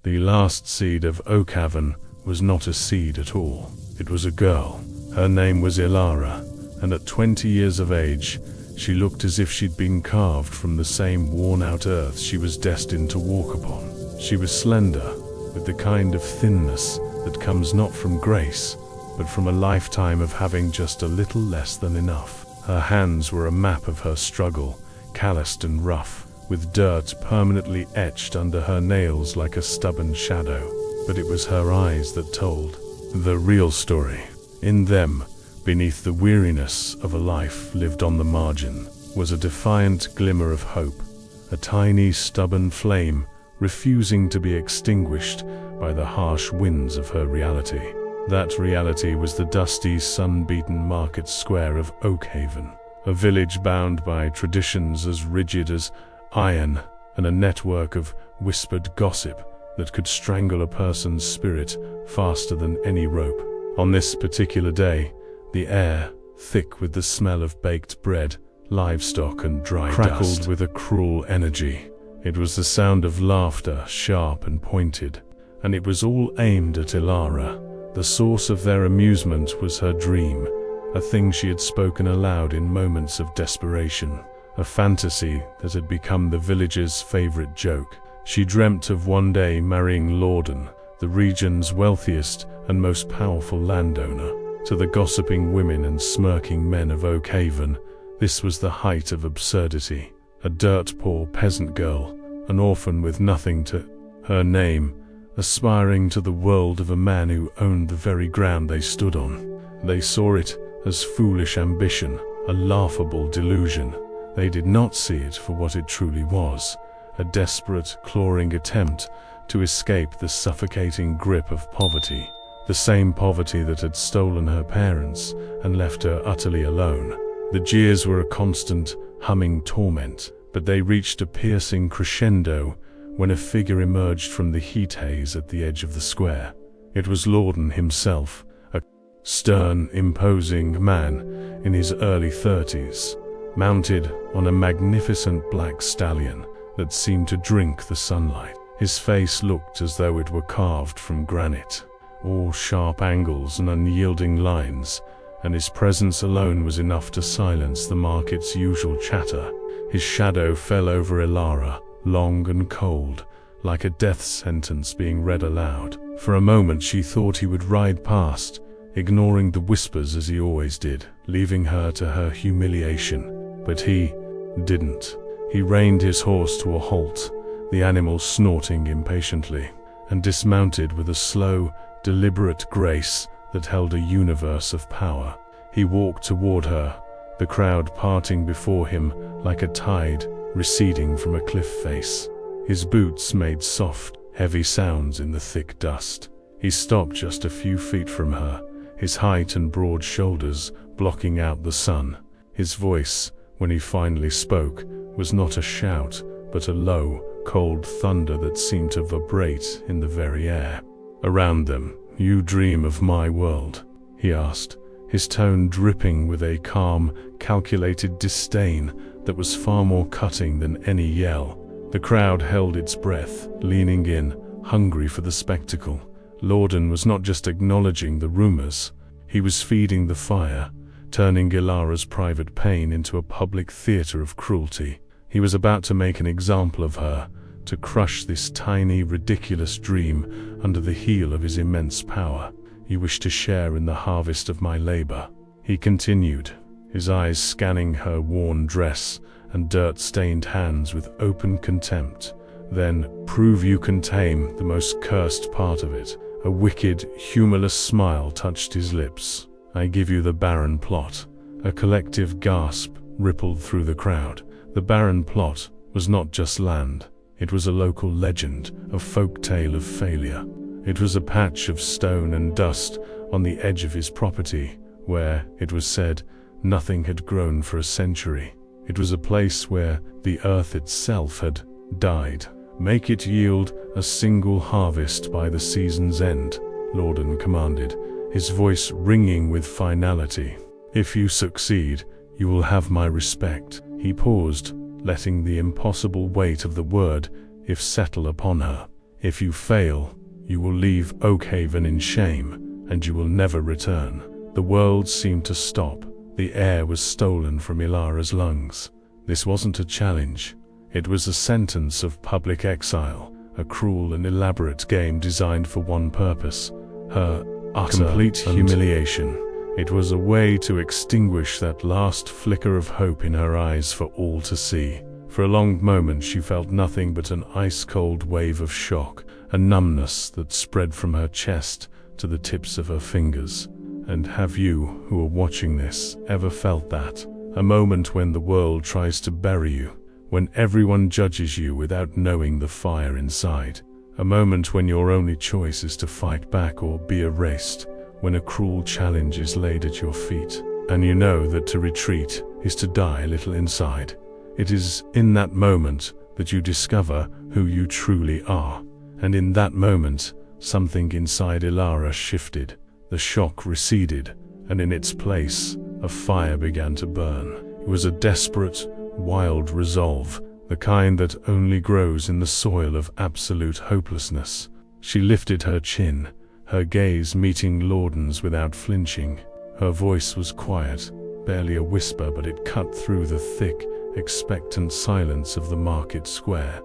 The last seed of Oakhaven was not a seed at all. It was a girl. Her name was Ilara, and at 20 years of age, she looked as if she'd been carved from the same worn-out earth she was destined to walk upon. She was slender, with the kind of thinness that comes not from grace, but from a lifetime of having just a little less than enough. Her hands were a map of her struggle, calloused and rough, with dirt permanently etched under her nails like a stubborn shadow. But it was her eyes that told the real story. In them, beneath the weariness of a life lived on the margin, was a defiant glimmer of hope, a tiny, stubborn flame refusing to be extinguished by the harsh winds of her reality. That reality was the dusty, sun-beaten market square of Oakhaven, a village bound by traditions as rigid as iron and a network of whispered gossip that could strangle a person's spirit faster than any rope. On this particular day, the air, thick with the smell of baked bread, livestock and dry dust, crackled with a cruel energy. It was the sound of laughter, sharp and pointed, and it was all aimed at Ilara. The source of their amusement was her dream, a thing she had spoken aloud in moments of desperation, a fantasy that had become the village's favorite joke. She dreamt of one day marrying Lorden, the region's wealthiest and most powerful landowner. To the gossiping women and smirking men of Oakhaven, this was the height of absurdity. A dirt-poor peasant girl, an orphan with nothing to her name, aspiring to the world of a man who owned the very ground they stood on. They saw it as foolish ambition, a laughable delusion. They did not see it for what it truly was, a desperate, clawing attempt to escape the suffocating grip of poverty, the same poverty that had stolen her parents and left her utterly alone. The jeers were a constant, humming torment, but they reached a piercing crescendo when a figure emerged from the heat haze at the edge of the square. It was Lorden himself, a stern, imposing man in his early 30s, mounted on a magnificent black stallion that seemed to drink the sunlight. His face looked as though it were carved from granite, all sharp angles and unyielding lines, and his presence alone was enough to silence the market's usual chatter. His shadow fell over Ilara, long and cold, like a death sentence being read aloud. For a moment she thought he would ride past, ignoring the whispers as he always did, leaving her to her humiliation. But he didn't. He reined his horse to a halt, the animal snorting impatiently, and dismounted with a slow, deliberate grace that held a universe of power. He walked toward her, the crowd parting before him like a tide receding from a cliff face. His boots made soft, heavy sounds in the thick dust. He stopped just a few feet from her, his height and broad shoulders blocking out the sun. His voice, when he finally spoke, was not a shout, but a low, cold thunder that seemed to vibrate in the very air. Around them, "You dream of my world?" he asked, his tone dripping with a calm, calculated disdain that was far more cutting than any yell. The crowd held its breath, leaning in, hungry for the spectacle. Lorden was not just acknowledging the rumors, he was feeding the fire, turning Ilara's private pain into a public theater of cruelty. He was about to make an example of her, to crush this tiny, ridiculous dream under the heel of his immense power. "You wish to share in the harvest of my labor," he continued, his eyes scanning her worn dress and dirt-stained hands with open contempt. "Then prove you can tame the most cursed part of it." A wicked, humorless smile touched his lips. "I give you the barren plot." A collective gasp rippled through the crowd. The barren plot was not just land. It was a local legend, a folk tale of failure. It was a patch of stone and dust on the edge of his property, where, it was said, nothing had grown for a century. It was a place where the earth itself had died. "Make it yield a single harvest by the season's end," Lorden commanded, his voice ringing with finality. "If you succeed, you will have my respect." He paused, letting the impossible weight of the word "if" settle upon her. If you fail, you will leave Oakhaven in shame, and you will never return. The world seemed to stop. The air was stolen from Ilara's lungs. This wasn't a challenge. It was a sentence of public exile, a cruel and elaborate game designed for one purpose: her utter complete humiliation. It was a way to extinguish that last flicker of hope in her eyes for all to see. For a long moment she felt nothing but an ice-cold wave of shock, a numbness that spread from her chest to the tips of her fingers. And have you, who are watching this, ever felt that? A moment when the world tries to bury you, when everyone judges you without knowing the fire inside. A moment when your only choice is to fight back or be erased, when a cruel challenge is laid at your feet, and you know that to retreat is to die a little inside. It is in that moment that you discover who you truly are. And in that moment, something inside Ilara shifted. The shock receded, and in its place, a fire began to burn. It was a desperate, wild resolve, the kind that only grows in the soil of absolute hopelessness. She lifted her chin, her gaze meeting Lordan's without flinching. Her voice was quiet, barely a whisper, but it cut through the thick, expectant silence of the market square.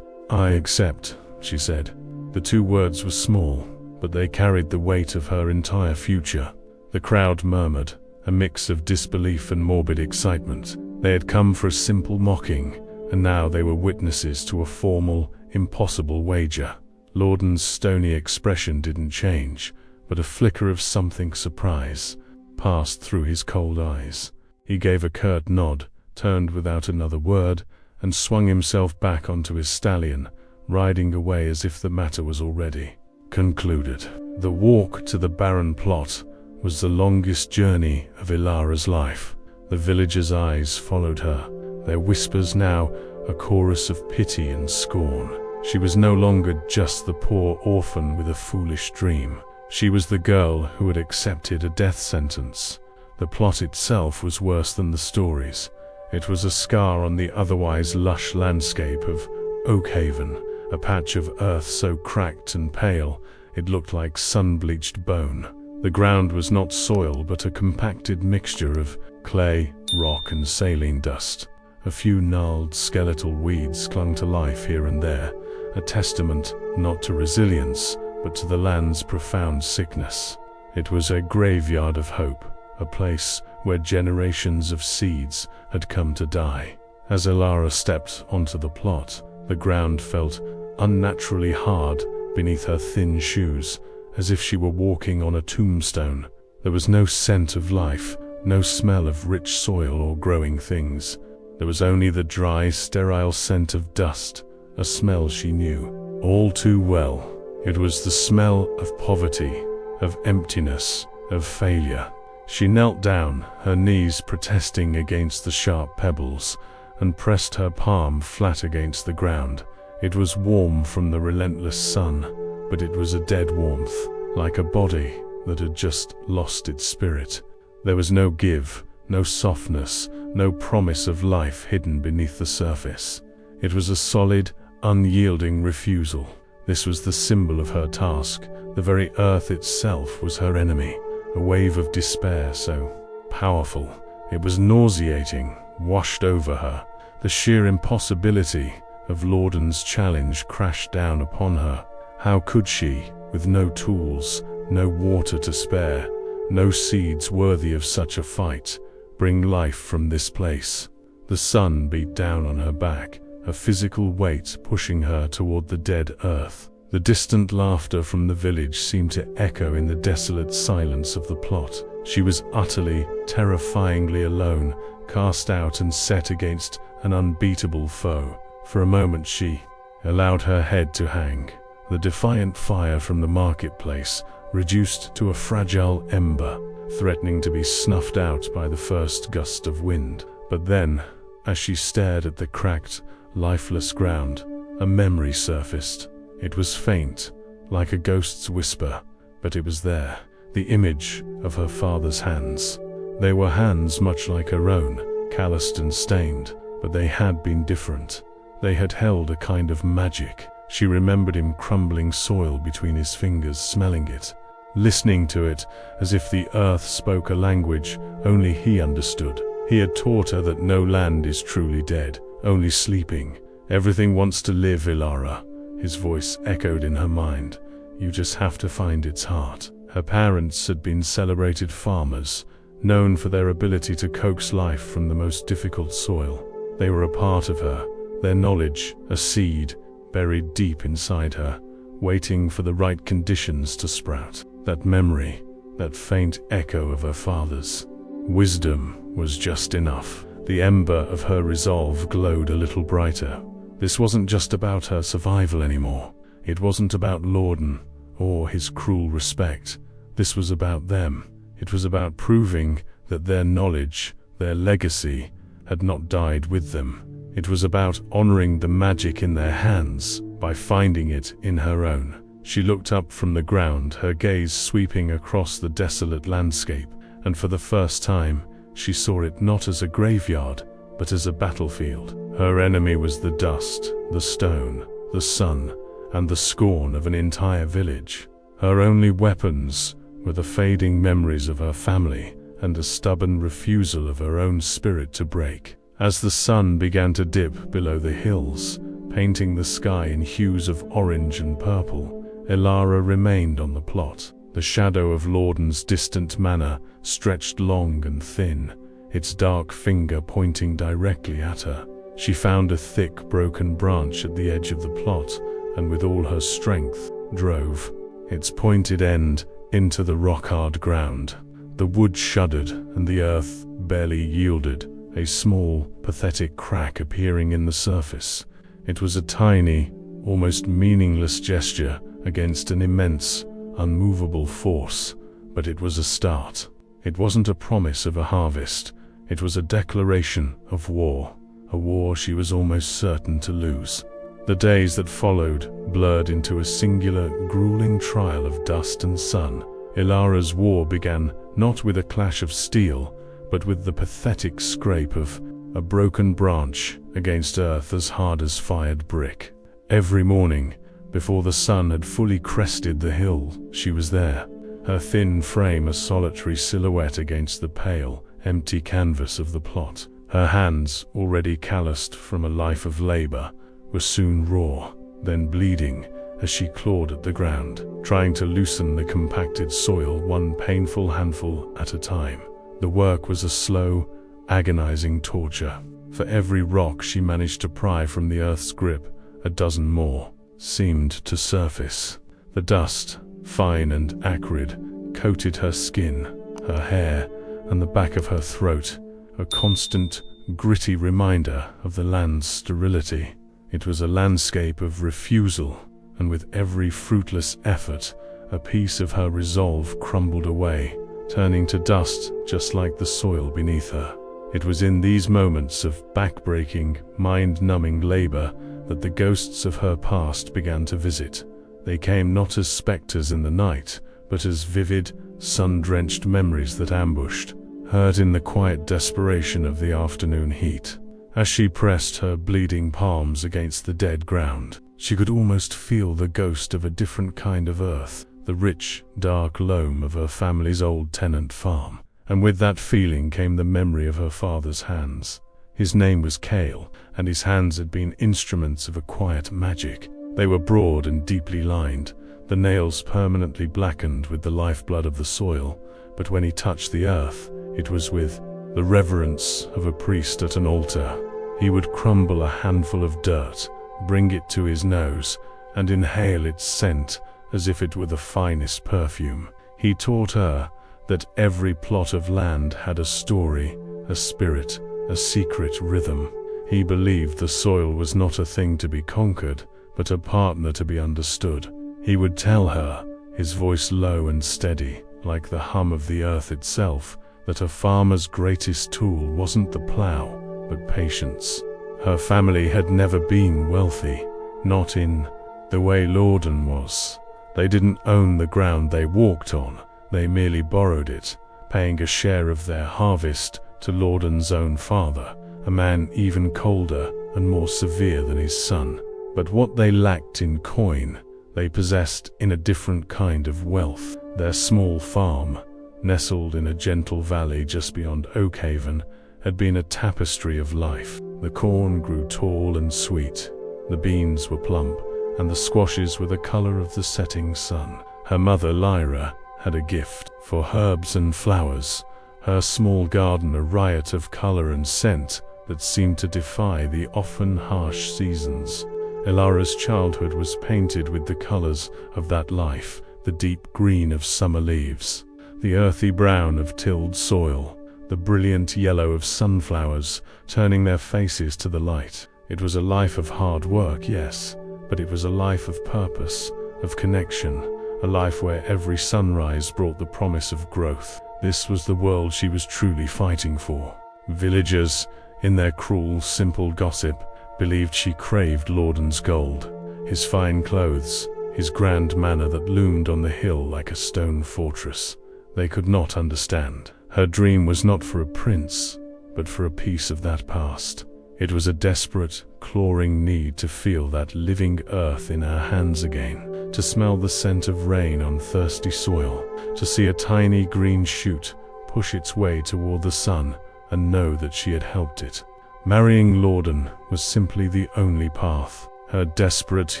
"I accept," she said. The two words were small, but they carried the weight of her entire future. The crowd murmured, a mix of disbelief and morbid excitement. They had come for a simple mocking, and now they were witnesses to a formal, impossible wager. Lordan's stony expression didn't change, but a flicker of something surprise passed through his cold eyes. He gave a curt nod, turned without another word, and swung himself back onto his stallion, riding away as if the matter was already concluded. The walk to the barren plot was the longest journey of Ilara's life. The villagers' eyes followed her, their whispers now a chorus of pity and scorn. She was no longer just the poor orphan with a foolish dream. She was the girl who had accepted a death sentence. The plot itself was worse than the stories. It was a scar on the otherwise lush landscape of Oakhaven, a patch of earth so cracked and pale it looked like sun-bleached bone. The ground was not soil but a compacted mixture of clay, rock and saline dust. A few gnarled skeletal weeds clung to life here and there, a testament not to resilience but to the land's profound sickness. It was a graveyard of hope, a place where generations of seeds had come to die. As Ilara stepped onto the plot, the ground felt unnaturally hard beneath her thin shoes, as if she were walking on a tombstone. There was no scent of life, no smell of rich soil or growing things. There was only the dry, sterile scent of dust, a smell she knew all too well. It was the smell of poverty, of emptiness, of failure. She knelt down, her knees protesting against the sharp pebbles, and pressed her palm flat against the ground. It was warm from the relentless sun, but it was a dead warmth, like a body that had just lost its spirit. There was no give, no softness, no promise of life hidden beneath the surface. It was a solid, unyielding refusal. This was the symbol of her task. The very earth itself was her enemy, a wave of despair so powerful. It was nauseating, washed over her. The sheer impossibility of Lordan's challenge crashed down upon her. How could she, with no tools, no water to spare, no seeds worthy of such a fight, bring life from this place? The sun beat down on her back, a physical weight pushing her toward the dead earth. The distant laughter from the village seemed to echo in the desolate silence of the plot. She was utterly, terrifyingly alone, cast out and set against an unbeatable foe. For a moment she allowed her head to hang. The defiant fire from the marketplace reduced to a fragile ember, threatening to be snuffed out by the first gust of wind. But then, as she stared at the cracked, lifeless ground, a memory surfaced. It was faint, like a ghost's whisper, but it was there. The image of her father's hands. They were hands much like her own, calloused and stained, but they had been different. They had held a kind of magic. She remembered him crumbling soil between his fingers, smelling it, listening to it as if the earth spoke a language only he understood. He had taught her that no land is truly dead, only sleeping. Everything wants to live, Ilara. His voice echoed in her mind. You just have to find its heart. Her parents had been celebrated farmers, known for their ability to coax life from the most difficult soil. They were a part of her, their knowledge, a seed buried deep inside her, waiting for the right conditions to sprout. That memory, that faint echo of her father's wisdom was just enough. The ember of her resolve glowed a little brighter. This wasn't just about her survival anymore. It wasn't about Lorden or his cruel respect. This was about them. It was about proving that their knowledge, their legacy, had not died with them. It was about honoring the magic in their hands by finding it in her own. She looked up from the ground, her gaze sweeping across the desolate landscape, and for the first time, she saw it not as a graveyard, but as a battlefield. Her enemy was the dust, the stone, the sun, and the scorn of an entire village. Her only weapons were the fading memories of her family and a stubborn refusal of her own spirit to break. As the sun began to dip below the hills, painting the sky in hues of orange and purple, Ilara remained on the plot. The shadow of Lorden's distant manor stretched long and thin, its dark finger pointing directly at her. She found a thick, broken branch at the edge of the plot, and with all her strength, drove its pointed end into the rock-hard ground. The wood shuddered, and the earth barely yielded, a small, pathetic crack appearing in the surface. It was a tiny, almost meaningless gesture against an immense, unmovable force, but it was a start. It wasn't a promise of a harvest, it was a declaration of war, a war she was almost certain to lose. The days that followed blurred into a singular, grueling trial of dust and sun. Ilara's war began not with a clash of steel, but with the pathetic scrape of a broken branch against earth as hard as fired brick. Every morning, before the sun had fully crested the hill, she was there, her thin frame a solitary silhouette against the pale, empty canvas of the plot. Her hands, already calloused from a life of labor, were soon raw, then bleeding as she clawed at the ground, trying to loosen the compacted soil one painful handful at a time. The work was a slow, agonizing torture. For every rock she managed to pry from the earth's grip, a dozen more seemed to surface. The dust, fine and acrid, coated her skin, her hair, and the back of her throat, a constant, gritty reminder of the land's sterility. It was a landscape of refusal, and with every fruitless effort, a piece of her resolve crumbled away, turning to dust just like the soil beneath her. It was in these moments of back-breaking, mind-numbing labor that the ghosts of her past began to visit. They came not as specters in the night, but as vivid, sun-drenched memories that ambushed, heard in the quiet desperation of the afternoon heat. As she pressed her bleeding palms against the dead ground, she could almost feel the ghost of a different kind of earth, the rich, dark loam of her family's old tenant farm. And with that feeling came the memory of her father's hands. His name was Kale, and his hands had been instruments of a quiet magic. They were broad and deeply lined, the nails permanently blackened with the lifeblood of the soil, but when he touched the earth, it was with the reverence of a priest at an altar. He would crumble a handful of dirt, bring it to his nose, and inhale its scent as if it were the finest perfume. He taught her that every plot of land had a story, a spirit, a secret rhythm. He believed the soil was not a thing to be conquered, but a partner to be understood. He would tell her, his voice low and steady, like the hum of the earth itself, that a farmer's greatest tool wasn't the plow, but patience. Her family had never been wealthy, not in the way Lorden was. They didn't own the ground they walked on, they merely borrowed it, paying a share of their harvest to Lorden's own father, a man even colder and more severe than his son. But what they lacked in coin, they possessed in a different kind of wealth. Their small farm, nestled in a gentle valley just beyond Oakhaven, had been a tapestry of life. The corn grew tall and sweet, the beans were plump, and the squashes were the color of the setting sun. Her mother, Lyra, had a gift for herbs and flowers, her small garden a riot of color and scent that seemed to defy the often harsh seasons. Ilara's childhood was painted with the colors of that life, the deep green of summer leaves, the earthy brown of tilled soil, the brilliant yellow of sunflowers turning their faces to the light. It was a life of hard work, yes, but it was a life of purpose, of connection, a life where every sunrise brought the promise of growth. This was the world she was truly fighting for. Villagers, in their cruel, simple gossip, believed she craved Lordan's gold, his fine clothes, his grand manor that loomed on the hill like a stone fortress. They could not understand. Her dream was not for a prince, but for a piece of that past. It was a desperate, clawing need to feel that living earth in her hands again, to smell the scent of rain on thirsty soil, to see a tiny green shoot push its way toward the sun and know that she had helped it. Marrying Lordan was simply the only path her desperate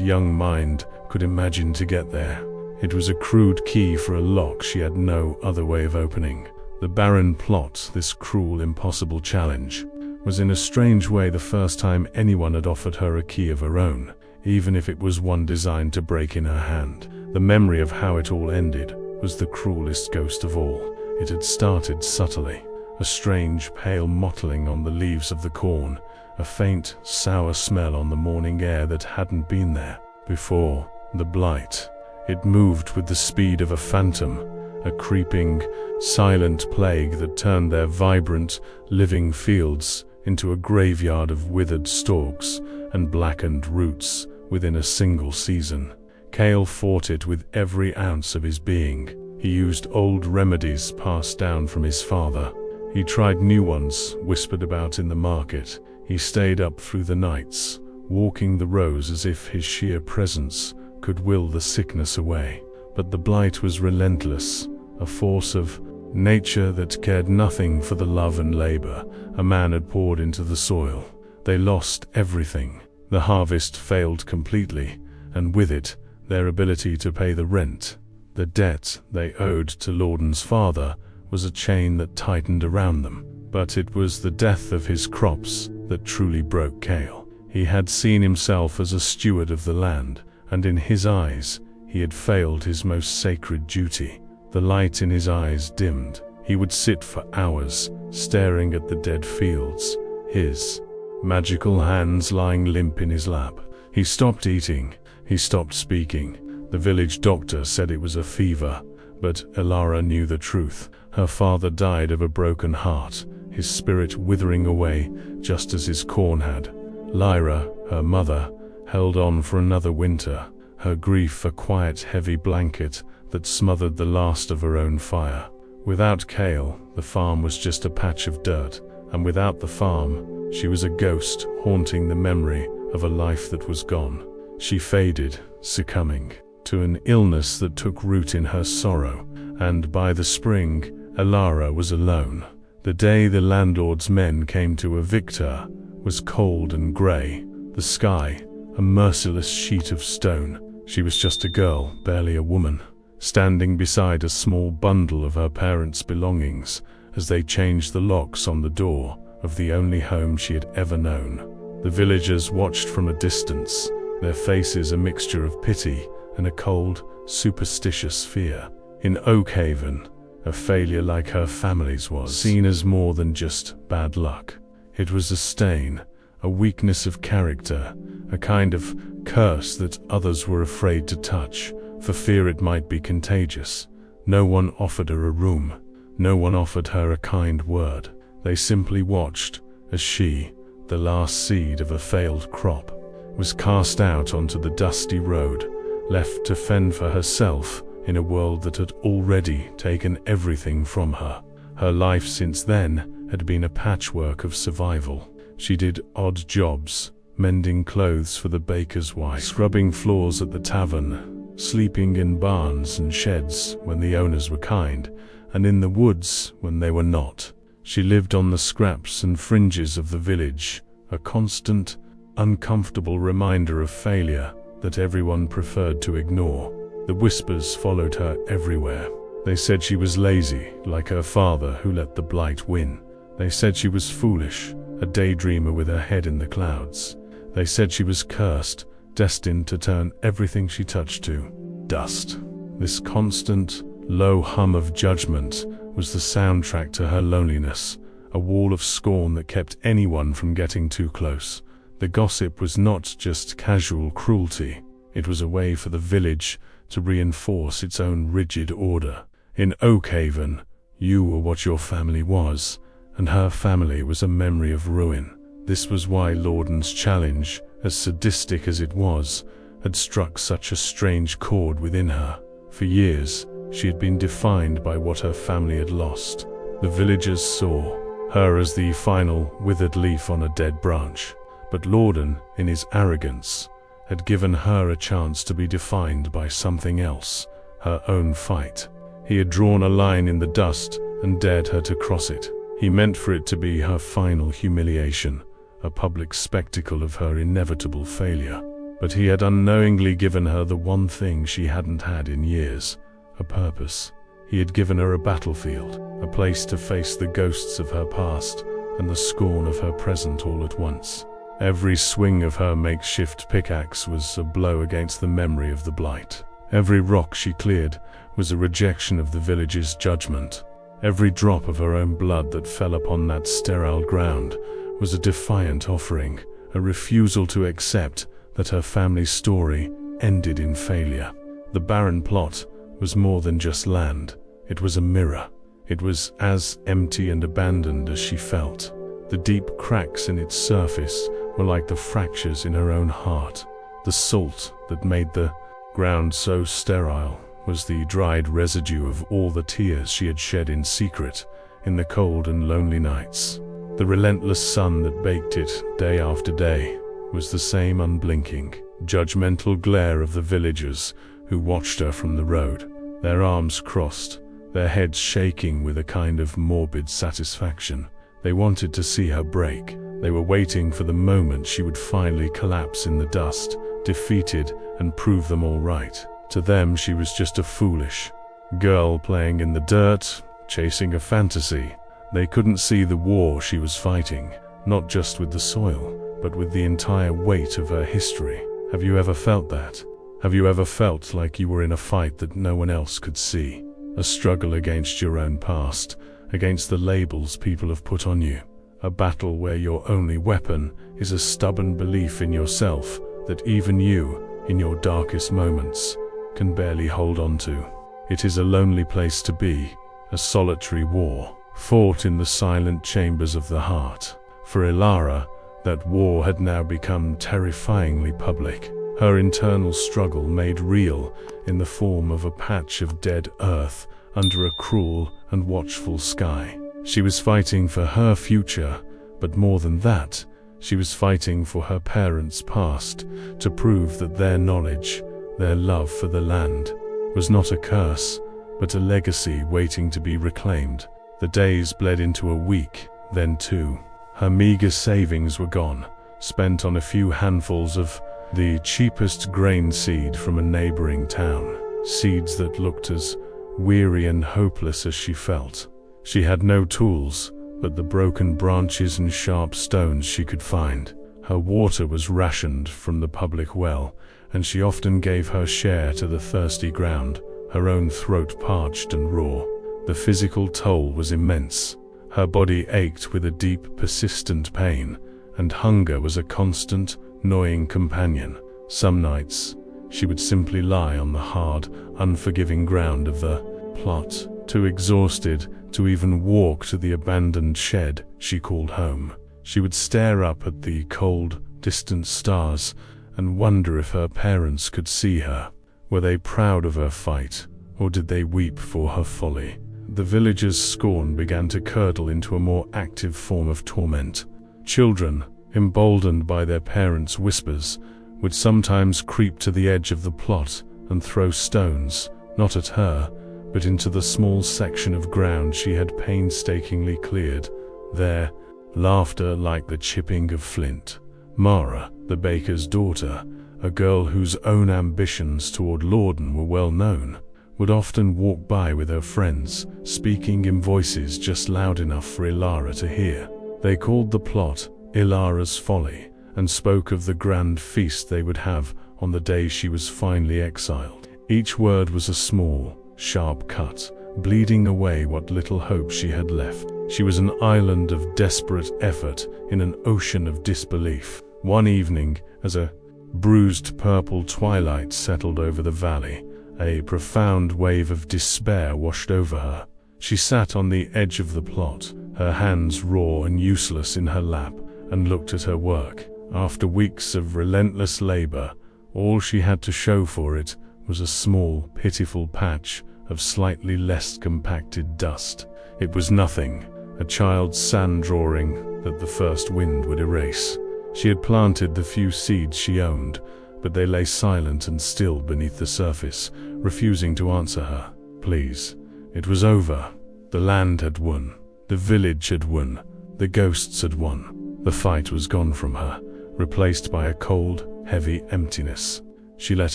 young mind could imagine to get there. It was a crude key for a lock she had no other way of opening. The barren plot, this cruel, impossible challenge, was in a strange way the first time anyone had offered her a key of her own, even if it was one designed to break in her hand. The memory of how it all ended was the cruelest ghost of all. It had started subtly, a strange pale mottling on the leaves of the corn, a faint, sour smell on the morning air that hadn't been there before. The blight. It moved with the speed of a phantom, a creeping, silent plague that turned their vibrant, living fields into a graveyard of withered stalks and blackened roots within a single season. Cale fought it with every ounce of his being. He used old remedies passed down from his father. He tried new ones whispered about in the market. He stayed up through the nights, walking the rows as if his sheer presence could will the sickness away. But the blight was relentless, a force of nature that cared nothing for the love and labor a man had poured into the soil. They lost everything. The harvest failed completely, and with it, their ability to pay the rent. The debt they owed to Lordan's father was a chain that tightened around them. But it was the death of his crops that truly broke Cale. He had seen himself as a steward of the land, and in his eyes, he had failed his most sacred duty. The light in his eyes dimmed. He would sit for hours, staring at the dead fields, his magical hands lying limp in his lap. He stopped eating. He stopped speaking. The village doctor said it was a fever, but Ilara knew the truth. Her father died of a broken heart, his spirit withering away just as his corn had. Lyra, her mother, held on for another winter, her grief a quiet, heavy blanket that smothered the last of her own fire. Without Cale, the farm was just a patch of dirt, and without the farm, she was a ghost haunting the memory of a life that was gone. She faded, succumbing to an illness that took root in her sorrow, and by the spring, Ilara was alone. The day the landlord's men came to evict her was cold and grey, the sky a merciless sheet of stone. She was just a girl, barely a woman, standing beside a small bundle of her parents' belongings as they changed the locks on the door of the only home she had ever known. The villagers watched from a distance, their faces a mixture of pity and a cold, superstitious fear. In Oakhaven, a failure like her family's was seen as more than just bad luck. It was a stain, a weakness of character, a kind of curse that others were afraid to touch, for fear it might be contagious. No one offered her a room. No one offered her a kind word. They simply watched as she, the last seed of a failed crop, was cast out onto the dusty road, left to fend for herself in a world that had already taken everything from her. Her life since then had been a patchwork of survival. She did odd jobs, mending clothes for the baker's wife, scrubbing floors at the tavern, sleeping in barns and sheds when the owners were kind, and in the woods when they were not. She lived on the scraps and fringes of the village, a constant, uncomfortable reminder of failure that everyone preferred to ignore. The whispers followed her everywhere. They said she was lazy, like her father who let the blight win. They said she was foolish, a daydreamer with her head in the clouds. They said she was cursed, destined to turn everything she touched to dust. This constant, low hum of judgment was the soundtrack to her loneliness, a wall of scorn that kept anyone from getting too close. The gossip was not just casual cruelty, it was a way for the village to reinforce its own rigid order. In Oakhaven, you were what your family was, and her family was a memory of ruin. This was why Lorden's challenge, as sadistic as it was, had struck such a strange chord within her. For years, she had been defined by what her family had lost. The villagers saw her as the final withered leaf on a dead branch. But Lorden, in his arrogance, had given her a chance to be defined by something else, her own fight. He had drawn a line in the dust and dared her to cross it. He meant for it to be her final humiliation, a public spectacle of her inevitable failure. But he had unknowingly given her the one thing she hadn't had in years, a purpose. He had given her a battlefield, a place to face the ghosts of her past and the scorn of her present all at once. Every swing of her makeshift pickaxe was a blow against the memory of the blight. Every rock she cleared was a rejection of the village's judgment. Every drop of her own blood that fell upon that sterile ground was a defiant offering, a refusal to accept that her family's story ended in failure. The barren plot was more than just land. It was a mirror. It was as empty and abandoned as she felt. The deep cracks in its surface were like the fractures in her own heart. The salt that made the ground so sterile was the dried residue of all the tears she had shed in secret in the cold and lonely nights. The relentless sun that baked it day after day was the same unblinking, judgmental glare of the villagers who watched her from the road, their arms crossed, their heads shaking with a kind of morbid satisfaction. They wanted to see her break. They were waiting for the moment she would finally collapse in the dust, defeated, and prove them all right. To them, she was just a foolish girl playing in the dirt, chasing a fantasy. They couldn't see the war she was fighting, not just with the soil, but with the entire weight of her history. Have you ever felt that? Have you ever felt like you were in a fight that no one else could see? A struggle against your own past, against the labels people have put on you. A battle where your only weapon is a stubborn belief in yourself that even you, in your darkest moments, can barely hold on to. It is a lonely place to be, a solitary war, fought in the silent chambers of the heart. For Elara, that war had now become terrifyingly public. Her internal struggle made real in the form of a patch of dead earth under a cruel and watchful sky. She was fighting for her future, but more than that, she was fighting for her parents' past, to prove that their knowledge, their love for the land, was not a curse, but a legacy waiting to be reclaimed. The days bled into a week, then two. Her meager savings were gone, spent on a few handfuls of the cheapest grain seed from a neighboring town, seeds that looked as weary and hopeless as she felt. She had no tools, but the broken branches and sharp stones she could find. Her water was rationed from the public well, and she often gave her share to the thirsty ground, her own throat parched and raw. The physical toll was immense. Her body ached with a deep, persistent pain, and hunger was a constant, gnawing companion. Some nights, she would simply lie on the hard, unforgiving ground of the plot, too exhausted to even walk to the abandoned shed she called home. She would stare up at the cold, distant stars and wonder if her parents could see her. Were they proud of her fight, or did they weep for her folly? The villagers' scorn began to curdle into a more active form of torment. Children, emboldened by their parents' whispers, would sometimes creep to the edge of the plot and throw stones, not at her, but into the small section of ground she had painstakingly cleared. There, laughter like the chipping of flint. Mara, the baker's daughter, a girl whose own ambitions toward Lorden were well known, would often walk by with her friends, speaking in voices just loud enough for Ilara to hear. They called the plot Ilara's Folly, and spoke of the grand feast they would have on the day she was finally exiled. Each word was a small, sharp cut, bleeding away what little hope she had left. She was an island of desperate effort in an ocean of disbelief. One evening, as a bruised purple twilight settled over the valley, a profound wave of despair washed over her. She sat on the edge of the plot, her hands raw and useless in her lap, and looked at her work. After weeks of relentless labor, all she had to show for it was a small, pitiful patch of slightly less compacted dust. It was nothing, a child's sand drawing that the first wind would erase. She had planted the few seeds she owned, but they lay silent and still beneath the surface, refusing to answer her. Please. It was over. The land had won. The village had won. The ghosts had won. The fight was gone from her, replaced by a cold, heavy emptiness. She let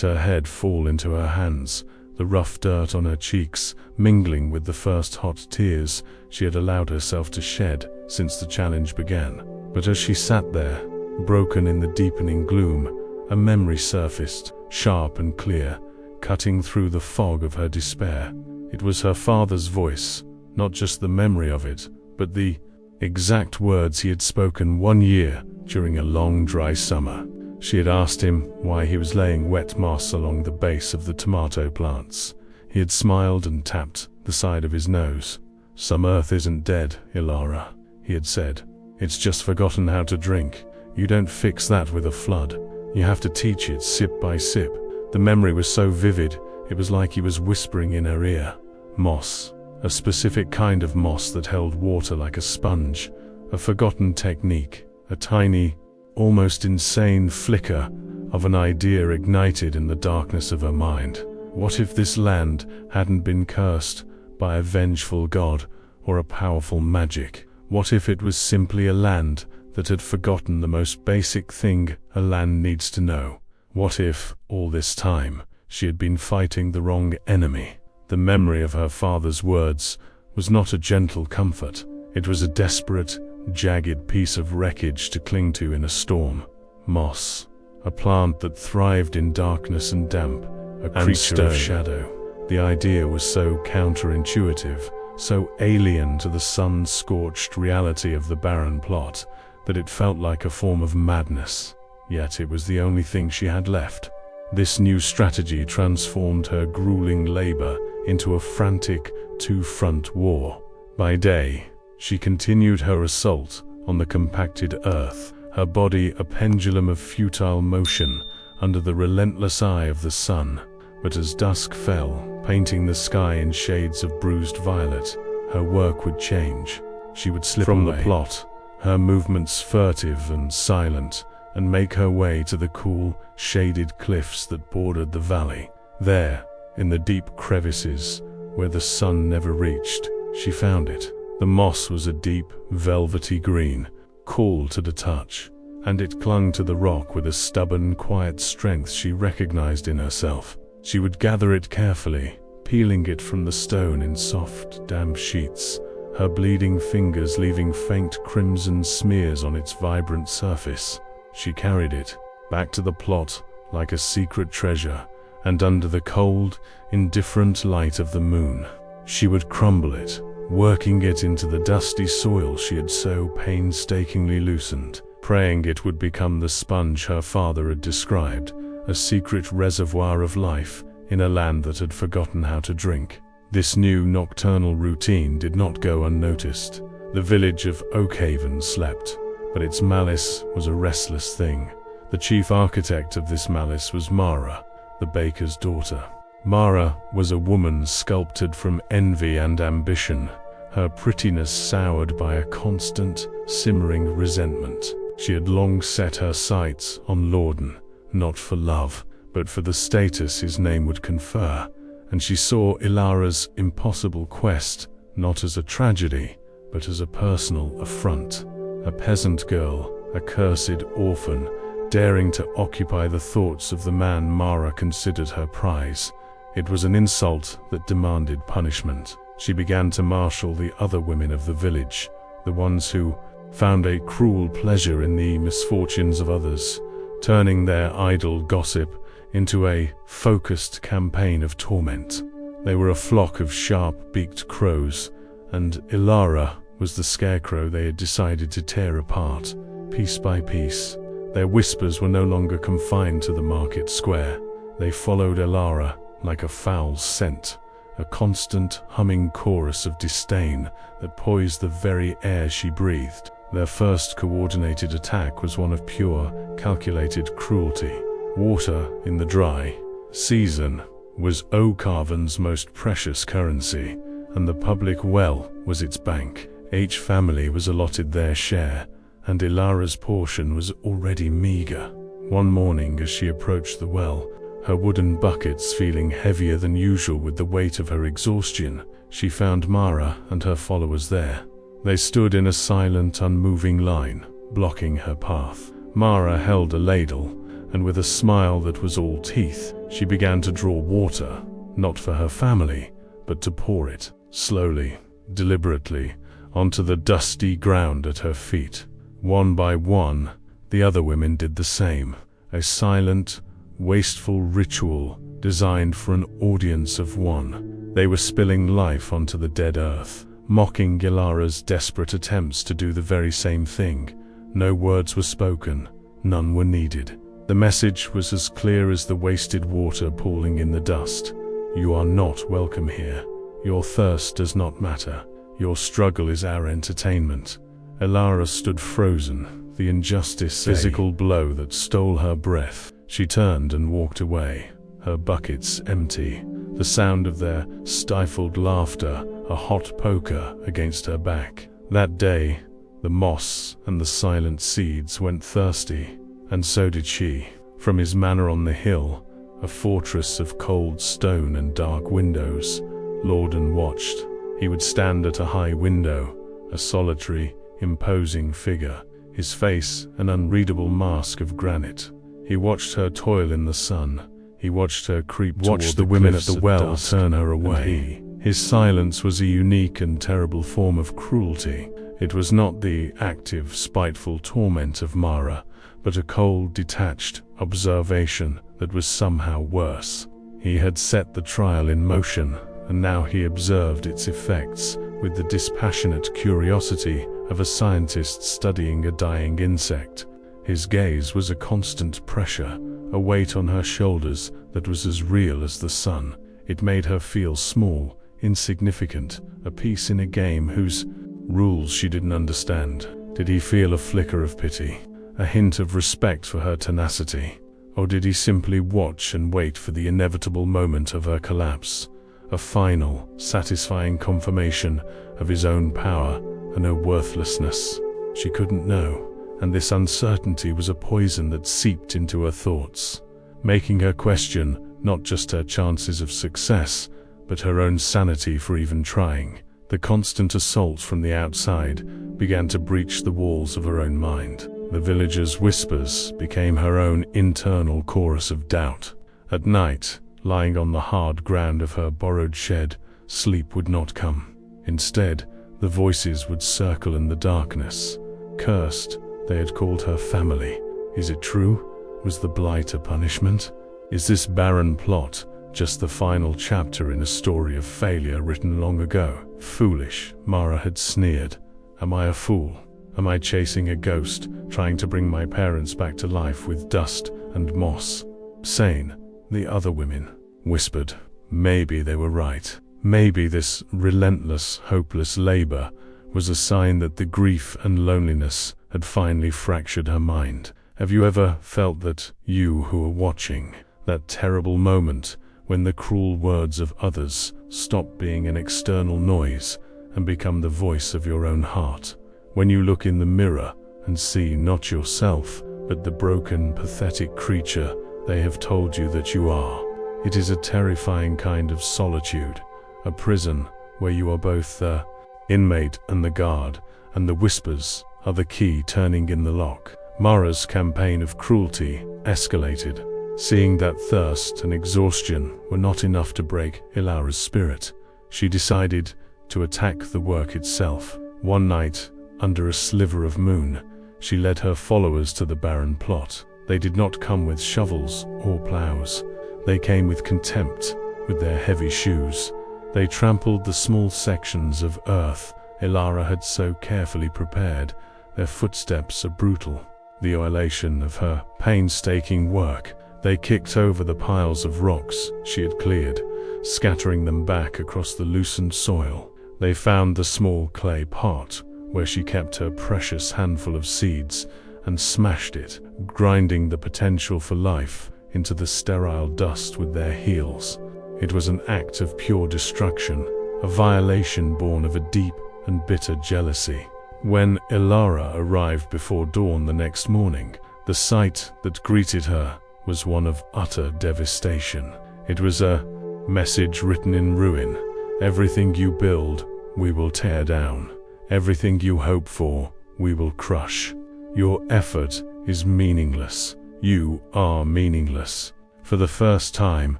her head fall into her hands, the rough dirt on her cheeks mingling with the first hot tears she had allowed herself to shed since the challenge began. But as she sat there, broken in the deepening gloom, a memory surfaced, sharp and clear, cutting through the fog of her despair. It was her father's voice, not just the memory of it, but the exact words he had spoken 1 year during a long dry summer. She had asked him why he was laying wet moss along the base of the tomato plants. He had smiled and tapped the side of his nose. "Some earth isn't dead, Ilara," he had said. "It's just forgotten how to drink. You don't fix that with a flood. You have to teach it sip by sip." The memory was so vivid, it was like he was whispering in her ear. Moss, a specific kind of moss that held water like a sponge, a forgotten technique, a tiny, almost insane flicker of an idea ignited in the darkness of her mind. What if this land hadn't been cursed by a vengeful god or a powerful magic? What if it was simply a land that had forgotten the most basic thing a land needs to know? What if, all this time, she had been fighting the wrong enemy? The memory of her father's words was not a gentle comfort. It was a desperate, jagged piece of wreckage to cling to in a storm. Moss, a plant that thrived in darkness and damp, a creature of shadow. The idea was so counterintuitive, so alien to the sun-scorched reality of the barren plot, that it felt like a form of madness. Yet it was the only thing she had left. This new strategy transformed her grueling labor into a frantic, two-front war. By day, she continued her assault on the compacted earth, her body a pendulum of futile motion under the relentless eye of the sun. But as dusk fell, painting the sky in shades of bruised violet, her work would change. She would slip from the plot, her movements furtive and silent, and make her way to the cool, shaded cliffs that bordered the valley. There, in the deep crevices, where the sun never reached, she found it. The moss was a deep, velvety green, cool to the touch, and it clung to the rock with a stubborn, quiet strength she recognized in herself. She would gather it carefully, peeling it from the stone in soft, damp sheets, her bleeding fingers leaving faint crimson smears on its vibrant surface. She carried it back to the plot like a secret treasure, and under the cold, indifferent light of the moon, she would crumble it, working it into the dusty soil she had so painstakingly loosened, praying it would become the sponge her father had described, a secret reservoir of life in a land that had forgotten how to drink. This new nocturnal routine did not go unnoticed. The village of Oakhaven slept, but its malice was a restless thing. The chief architect of this malice was Mara, the baker's daughter. Mara was a woman sculpted from envy and ambition, her prettiness soured by a constant, simmering resentment. She had long set her sights on Lorden, not for love, but for the status his name would confer, and she saw Ilara's impossible quest not as a tragedy, but as a personal affront. A peasant girl, a cursed orphan, daring to occupy the thoughts of the man Mara considered her prize. It was an insult that demanded punishment. She began to marshal the other women of the village, the ones who found a cruel pleasure in the misfortunes of others, turning their idle gossip into a focused campaign of torment. They were a flock of sharp-beaked crows, and Ilara was the scarecrow they had decided to tear apart, piece by piece. Their whispers were no longer confined to the market square. They followed Ilara like a foul scent, a constant humming chorus of disdain that poised the very air she breathed. Their first coordinated attack was one of pure, calculated cruelty. Water in the dry season was O'Carvan's most precious currency, and the public well was its bank. Each family was allotted their share, and Ilara's portion was already meager. One morning as she approached the well, her wooden buckets feeling heavier than usual with the weight of her exhaustion, she found Mara and her followers there. They stood in a silent, unmoving line, blocking her path. Mara held a ladle, and with a smile that was all teeth, she began to draw water, not for her family, but to pour it, slowly, deliberately, onto the dusty ground at her feet. One by one, the other women did the same, a silent, wasteful ritual designed for an audience of one. They were spilling life onto the dead earth, mocking Ilara's desperate attempts to do the very same thing. No words were spoken, none were needed. The message was as clear as the wasted water pooling in the dust. You are not welcome here. Your thirst does not matter. Your struggle is our entertainment. Ilara stood frozen, the injustice, physical blow that stole her breath. She turned and walked away, her buckets empty, the sound of their stifled laughter a hot poker against her back. That day, the moss and the silent seeds went thirsty, and so did she. From his manor on the hill, a fortress of cold stone and dark windows, Lorden watched. He would stand at a high window, a solitary, imposing figure, his face an unreadable mask of granite. He watched her toil in the sun. He watched her creep toward the women at the well turn her away. His silence was a unique and terrible form of cruelty. It was not the active, spiteful torment of Mara, but a cold, detached observation that was somehow worse. He had set the trial in motion, and now he observed its effects with the dispassionate curiosity of a scientist studying a dying insect. His gaze was a constant pressure, a weight on her shoulders that was as real as the sun. It made her feel small, insignificant, a piece in a game whose rules she didn't understand. Did he feel a flicker of pity, a hint of respect for her tenacity? Or did he simply watch and wait for the inevitable moment of her collapse, a final, satisfying confirmation of his own power and her worthlessness? She couldn't know, and this uncertainty was a poison that seeped into her thoughts, making her question not just her chances of success, but her own sanity for even trying. The constant assault from the outside began to breach the walls of her own mind. The villagers' whispers became her own internal chorus of doubt. At night, lying on the hard ground of her borrowed shed, sleep would not come. Instead, the voices would circle in the darkness. Cursed, they had called her family. Is it true? Was the blight a punishment? Is this barren plot just the final chapter in a story of failure written long ago? Foolish, Mara had sneered. Am I a fool? Am I chasing a ghost, trying to bring my parents back to life with dust and moss? Sane, the other women whispered. Maybe they were right. Maybe this relentless, hopeless labor was a sign that the grief and loneliness had finally fractured her mind. Have you ever felt that, you who are watching, that terrible moment when the cruel words of others stop being an external noise and become the voice of your own heart? When you look in the mirror and see not yourself, but the broken, pathetic creature they have told you that you are. It is a terrifying kind of solitude, a prison where you are both the inmate and the guard, and the whispers are the key turning in the lock. Mara's campaign of cruelty escalated. Seeing that thirst and exhaustion were not enough to break Ilara's spirit, she decided to attack the work itself. One night, under a sliver of moon, she led her followers to the barren plot. They did not come with shovels or plows. They came with contempt, with their heavy shoes. They trampled the small sections of earth Ilara had so carefully prepared. Their footsteps are brutal, the elation of her painstaking work. They kicked over the piles of rocks she had cleared, scattering them back across the loosened soil. They found the small clay pot where she kept her precious handful of seeds and smashed it, grinding the potential for life into the sterile dust with their heels. It was an act of pure destruction, a violation born of a deep and bitter jealousy. When Ilara arrived before dawn the next morning, the sight that greeted her was one of utter devastation. It was a message written in ruin. Everything you build, we will tear down. Everything you hope for, we will crush. Your effort is meaningless. You are meaningless. For the first time,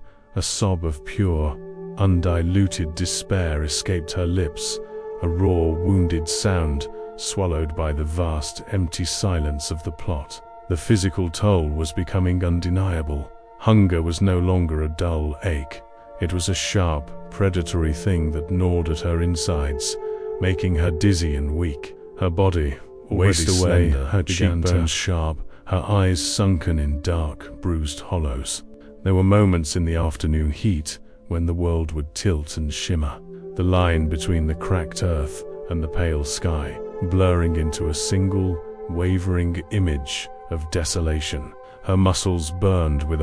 a sob of pure, undiluted despair escaped her lips, a raw, wounded sound swallowed by the vast, empty silence of the plot. The physical toll was becoming undeniable. Hunger was no longer a dull ache. It was a sharp, predatory thing that gnawed at her insides, making her dizzy and weak. Her body, waist away, her cheekbones sharp, her eyes sunken in dark, bruised hollows. There were moments in the afternoon heat when the world would tilt and shimmer, the line between the cracked earth and the pale sky blurring into a single, wavering image of desolation. Her muscles burned with